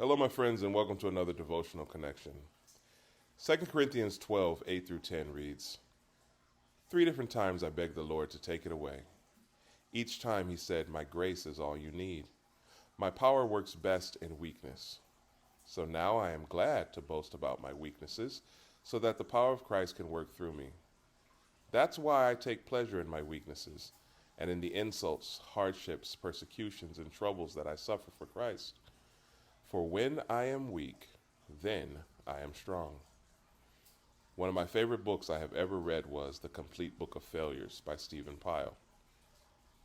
Hello, my friends, and welcome to another devotional connection. 2 Corinthians 12, 8 through 10 reads, 3 different times I begged the Lord to take it away. Each time he said, my grace is all you need. My power works best in weakness. So now I am glad to boast about my weaknesses, so that the power of Christ can work through me. That's why I take pleasure in my weaknesses, and in the insults, hardships, persecutions, and troubles that I suffer for Christ. For when I am weak, then I am strong. One of my favorite books I have ever read was The Complete Book of Failures by Stephen Pyle.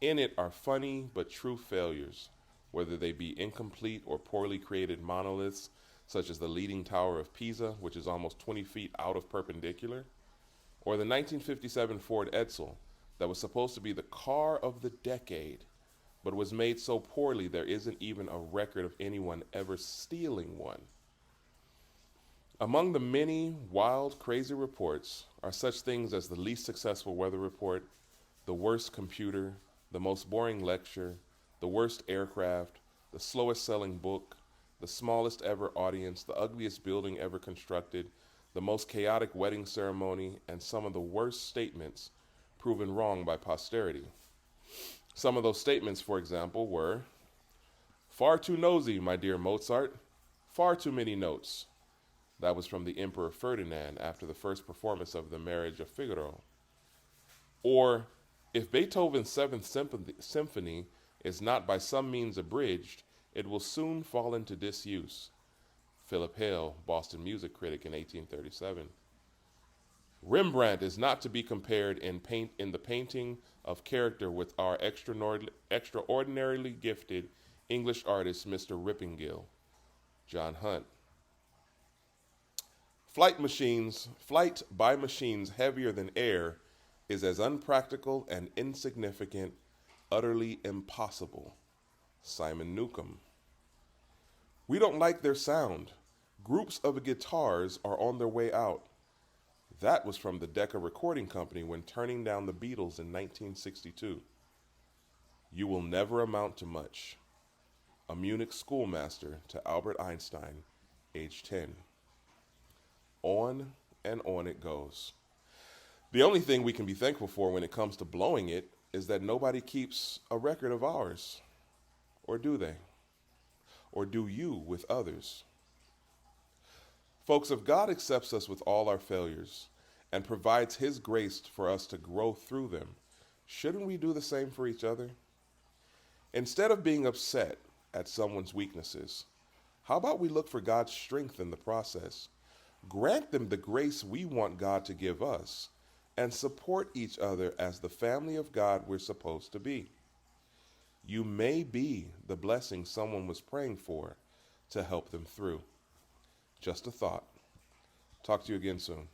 In it are funny but true failures, whether they be incomplete or poorly created monoliths, such as the Leaning Tower of Pisa, which is almost 20 feet out of perpendicular, or the 1957 Ford Edsel that was supposed to be the car of the decade, but was made so poorly there isn't even a record of anyone ever stealing one. Among the many wild, crazy reports are such things as the least successful weather report, the worst computer, the most boring lecture, the worst aircraft, the slowest selling book, the smallest ever audience, the ugliest building ever constructed, the most chaotic wedding ceremony, and some of the worst statements proven wrong by posterity. Some of those statements, for example, were, far too nosy, my dear Mozart, far too many notes. That was from the Emperor Ferdinand after the first performance of The Marriage of Figaro. Or, if Beethoven's Seventh Symphony is not by some means abridged, it will soon fall into disuse. Philip Hale, Boston music critic in 1837. Rembrandt is not to be compared in the painting of character with our extraordinarily gifted English artist, Mr. Rippingille. John Hunt. Flight by machines heavier than air is as unpractical and insignificant, utterly impossible. Simon Newcomb. We don't like their sound. Groups of guitars are on their way out. That was from the Decca Recording Company when turning down the Beatles in 1962. You will never amount to much. A Munich schoolmaster to Albert Einstein, age 10. On and on it goes. The only thing we can be thankful for when it comes to blowing it is that nobody keeps a record of ours. Or do they? Or do you with others? Folks, if God accepts us with all our failures and provides His grace for us to grow through them, shouldn't we do the same for each other? Instead of being upset at someone's weaknesses, how about we look for God's strength in the process, grant them the grace we want God to give us, and support each other as the family of God we're supposed to be? You may be the blessing someone was praying for to help them through. Just a thought. Talk to you again soon.